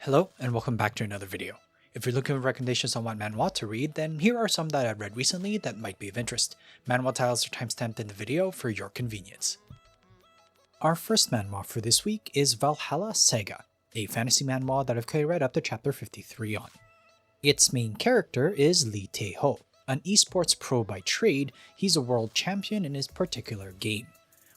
Hello and welcome back to another video. If you're looking for recommendations on what manhwa to read, then here are some that I've read recently that might be of interest. Manhwa titles are timestamped in the video for your convenience. Our first manhwa for this week is Valhalla Saga, a fantasy manhwa that I've currently read up to chapter 53 on. Its main character is Lee Tae-ho. An esports pro by trade, he's a world champion in his particular game.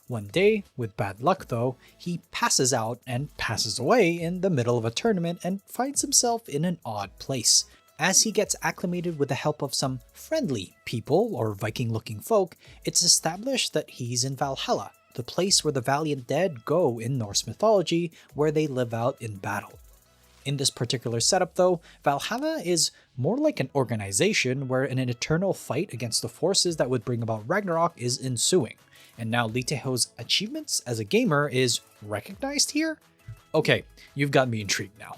One day, with bad luck though, he passes out and passes away in the middle of a tournament and finds himself in an odd place. As he gets acclimated with the help of some friendly people or Viking-looking folk, it's established that he's in Valhalla, the place where the valiant dead go in Norse mythology, where they live out in battle. In this particular setup though, Valhalla is more like an organization where an eternal fight against the forces that would bring about Ragnarok is ensuing. And now Lee Tae-ho's achievements as a gamer is recognized here? Okay, you've got me intrigued now.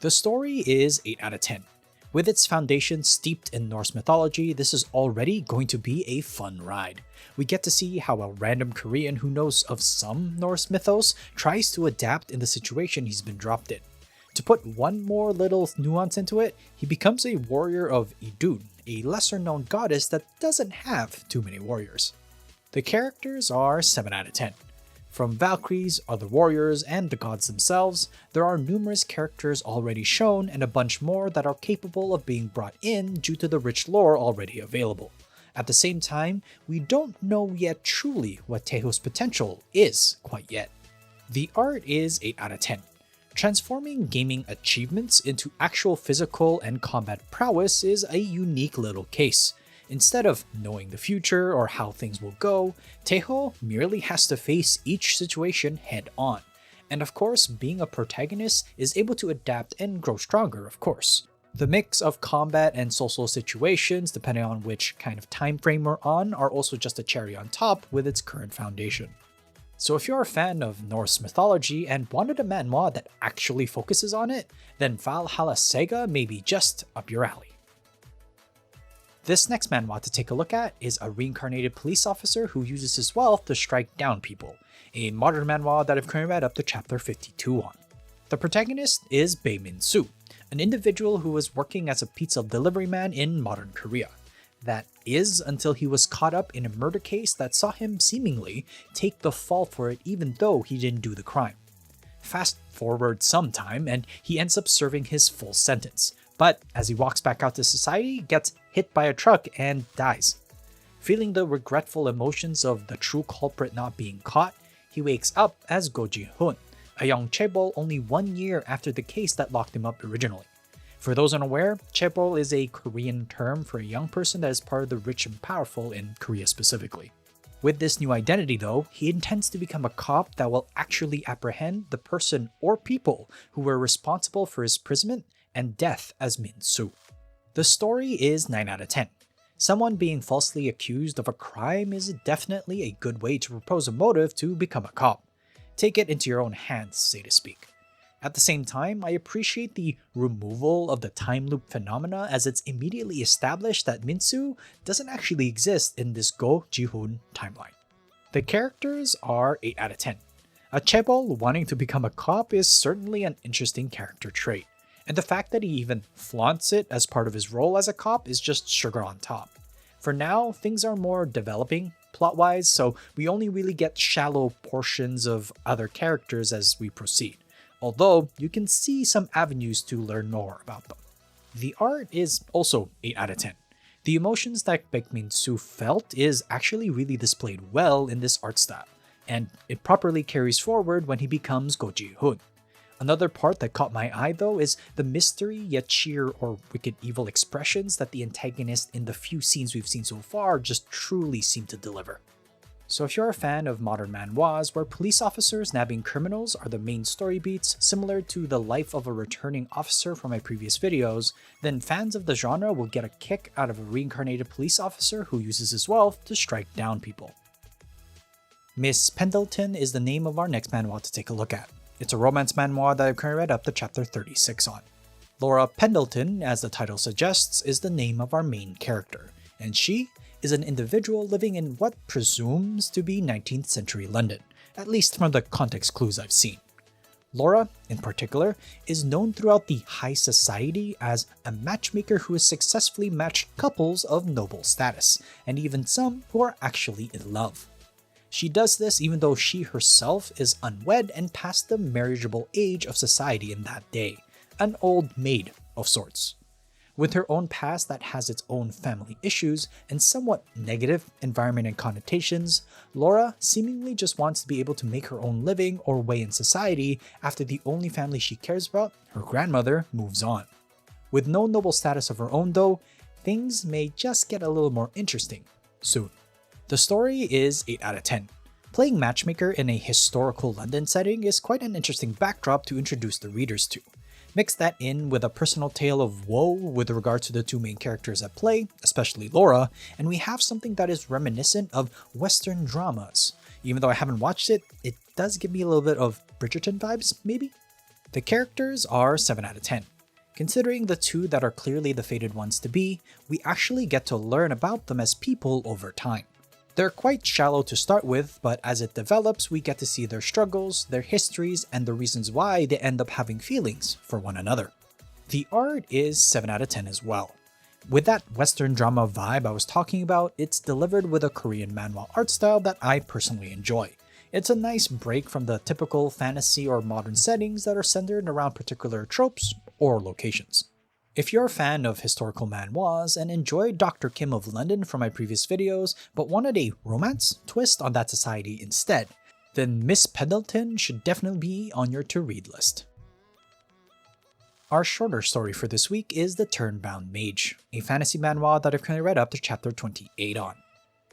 The story is 8 out of 10. With its foundation steeped in Norse mythology, this is already going to be a fun ride. We get to see how a random Korean who knows of some Norse mythos tries to adapt in the situation he's been dropped in. To put one more little nuance into it, he becomes a warrior of Idun, a lesser known goddess that doesn't have too many warriors. The characters are 7 out of 10. From Valkyries, other warriors, and the gods themselves, there are numerous characters already shown and a bunch more that are capable of being brought in due to the rich lore already available. At the same time, we don't know yet truly what Taeho's potential is quite yet. The art is 8 out of 10. Transforming gaming achievements into actual physical and combat prowess is a unique little case. Instead of knowing the future or how things will go, Taeho merely has to face each situation head on. And of course, being a protagonist is able to adapt and grow stronger, of course. The mix of combat and social situations, depending on which kind of time frame we're on, are also just a cherry on top with its current foundation. So if you're a fan of Norse mythology and wanted a manhwa that actually focuses on it, then Valhalla Saga may be just up your alley. This next manhwa to take a look at is a reincarnated police officer who uses his wealth to strike down people, a modern manhwa that I've currently read up to chapter 52 on. The protagonist is Bae Min-soo, an individual who was working as a pizza delivery man in modern Korea. That is, until he was caught up in a murder case that saw him seemingly take the fall for it even though he didn't do the crime. Fast forward some time and he ends up serving his full sentence, but as he walks back out to society, gets hit by a truck and dies. Feeling the regretful emotions of the true culprit not being caught, he wakes up as Go Ji-hoon, a young chaebol only 1 year after the case that locked him up originally. For those unaware, chaebol is a Korean term for a young person that is part of the rich and powerful in Korea specifically. With this new identity though, he intends to become a cop that will actually apprehend the person or people who were responsible for his imprisonment and death as Min-soo. The story is 9 out of 10. Someone being falsely accused of a crime is definitely a good way to propose a motive to become a cop. Take it into your own hands, so to speak. At the same time, I appreciate the removal of the time loop phenomena as it's immediately established that Min-soo doesn't actually exist in this Go Ji-hoon timeline. The characters are 8 out of 10. A chaebol wanting to become a cop is certainly an interesting character trait. And the fact that he even flaunts it as part of his role as a cop is just sugar on top. For now, things are more developing plot-wise, so we only really get shallow portions of other characters as we proceed, although you can see some avenues to learn more about them. The art is also 8 out of 10. The emotions that Bae Min-soo felt is actually really displayed well in this art style, and it properly carries forward when he becomes Go Ji-hoon. Another part that caught my eye though is the mystery yet cheer or wicked evil expressions that the antagonist in the few scenes we've seen so far just truly seem to deliver. So if you're a fan of modern manhwas where police officers nabbing criminals are the main story beats similar to the life of a returning officer from my previous videos, then fans of the genre will get a kick out of a reincarnated police officer who uses his wealth to strike down people. Miss Pendleton is the name of our next manhwa to take a look at. It's a romance manhwa that I've currently read up to chapter 36 on. Laura Pendleton, as the title suggests, is the name of our main character, and she is an individual living in what presumes to be 19th century London, at least from the context clues I've seen. Laura, in particular, is known throughout the high society as a matchmaker who has successfully matched couples of noble status, and even some who are actually in love. She does this even though she herself is unwed and past the marriageable age of society in that day, an old maid of sorts. With her own past that has its own family issues and somewhat negative environment and connotations, Laura seemingly just wants to be able to make her own living or way in society after the only family she cares about, her grandmother, moves on. With no noble status of her own though, things may just get a little more interesting soon. The story is 8 out of 10. Playing matchmaker in a historical London setting is quite an interesting backdrop to introduce the readers to. Mix that in with a personal tale of woe with regard to the two main characters at play, especially Laura, and we have something that is reminiscent of Western dramas. Even though I haven't watched it, it does give me a little bit of Bridgerton vibes, maybe? The characters are 7 out of 10. Considering the two that are clearly the fated ones to be, we actually get to learn about them as people over time. They're quite shallow to start with, but as it develops, we get to see their struggles, their histories, and the reasons why they end up having feelings for one another. The art is 7 out of 10 as well. With that Western drama vibe I was talking about, it's delivered with a Korean manhwa art style that I personally enjoy. It's a nice break from the typical fantasy or modern settings that are centered around particular tropes or locations. If you're a fan of historical manhwas and enjoyed Dr. Kim of London from my previous videos, but wanted a romance twist on that society instead, then Miss Pendleton should definitely be on your to-read list. Our shorter story for this week is the Turn-Bound Mage, a fantasy manhwa that I've currently read up to chapter 28 on.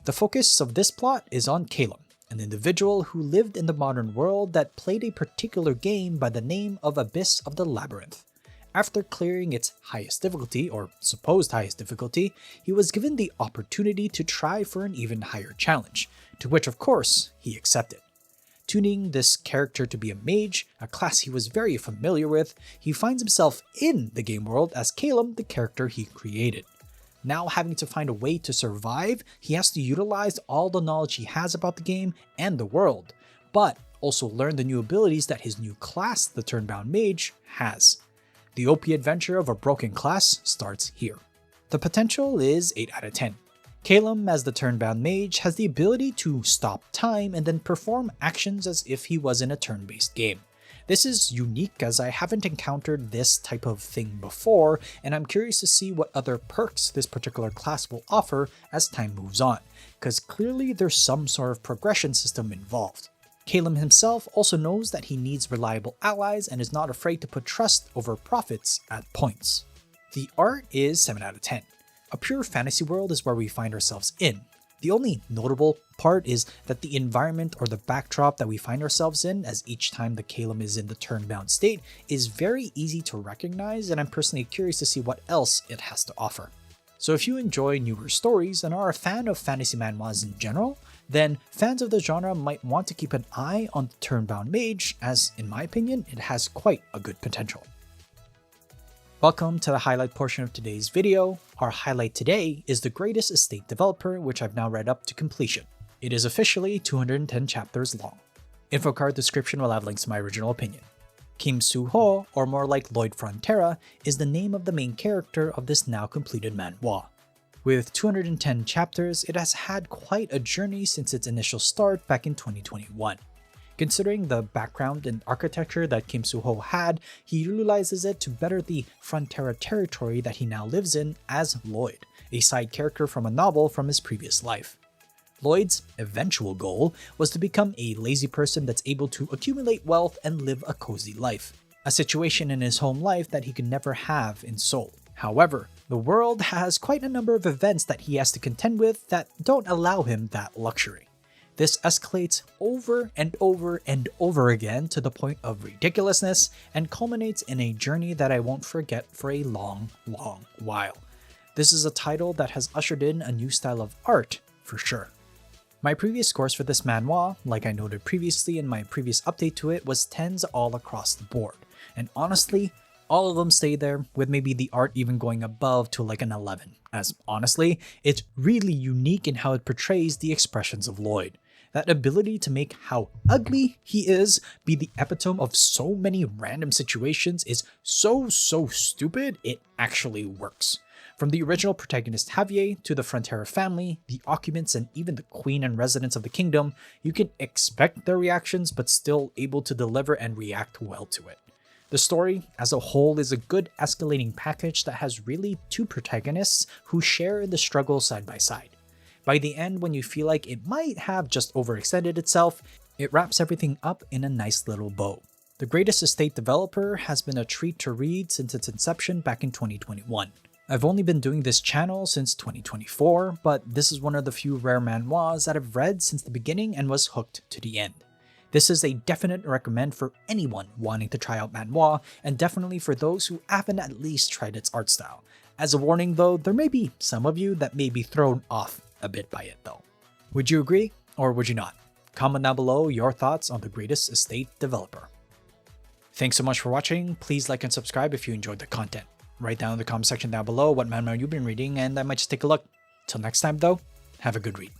The focus of this plot is on Calum, an individual who lived in the modern world that played a particular game by the name of Abyss of the Labyrinth. After clearing its highest difficulty, or supposed highest difficulty, he was given the opportunity to try for an even higher challenge, to which of course he accepted. Tuning this character to be a mage, a class he was very familiar with, he finds himself in the game world as Calum, the character he created. Now having to find a way to survive, he has to utilize all the knowledge he has about the game and the world, but also learn the new abilities that his new class, the Turn-Bound Mage, has. The OP adventure of a broken class starts here. The potential is 8 out of 10. Calum, as the Turn-Bound Mage, has the ability to stop time and then perform actions as if he was in a turn-based game. This is unique as I haven't encountered this type of thing before, and I'm curious to see what other perks this particular class will offer as time moves on, because clearly there's some sort of progression system involved. Calum himself also knows that he needs reliable allies and is not afraid to put trust over profits at points. The art is 7 out of 10. A pure fantasy world is where we find ourselves in. The only notable part is that the environment or the backdrop that we find ourselves in as each time the Calum is in the turn-bound state is very easy to recognize, and I'm personally curious to see what else it has to offer. So if you enjoy newer stories and are a fan of fantasy manhwas in general, then fans of the genre might want to keep an eye on the Turn-Bound Mage, as in my opinion, it has quite a good potential. Welcome to the highlight portion of today's video. Our highlight today is The Greatest Estate Developer, which I've now read up to completion. It is officially 210 chapters long. Info card description will have links to my original opinion. Kim Soo-ho, or more like Lloyd Frontera, is the name of the main character of this now completed manhwa. With 210 chapters, it has had quite a journey since its initial start back in 2021. Considering the background and architecture that Kim Soo-ho had, he utilizes it to better the Frontera territory that he now lives in as Lloyd, a side character from a novel from his previous life. Lloyd's eventual goal was to become a lazy person that's able to accumulate wealth and live a cozy life, a situation in his home life that he could never have in Seoul. However, the world has quite a number of events that he has to contend with that don't allow him that luxury. This escalates over and over and over again to the point of ridiculousness and culminates in a journey that I won't forget for a long, long while. This is a title that has ushered in a new style of art, for sure. My previous scores for this manhwa, like I noted previously in my previous update to it, was 10s all across the board. And honestly, all of them stay there, with maybe the art even going above to like an 11, as honestly, it's really unique in how it portrays the expressions of Lloyd. That ability to make how ugly he is be the epitome of so many random situations is so stupid, it actually works. From the original protagonist Javier to the Frontera family, the occupants, and even the queen and residents of the kingdom, you can expect their reactions but still able to deliver and react well to it. The story as a whole is a good escalating package that has really two protagonists who share in the struggle side by side. By the end, when you feel like it might have just overextended itself, it wraps everything up in a nice little bow. The Greatest Estate Developer has been a treat to read since its inception back in 2021. I've only been doing this channel since 2024, but this is one of the few rare manhwas that I've read since the beginning and was hooked to the end. This is a definite recommend for anyone wanting to try out manhwa, and definitely for those who haven't at least tried its art style. As a warning though, there may be some of you that may be thrown off a bit by it though. Would you agree, or would you not? Comment down below your thoughts on the Greatest Estate Developer. Thanks so much for watching. Please like and subscribe if you enjoyed the content. Write down in the comment section down below what manhwa you've been reading and I might just take a look. Till next time though, have a good read.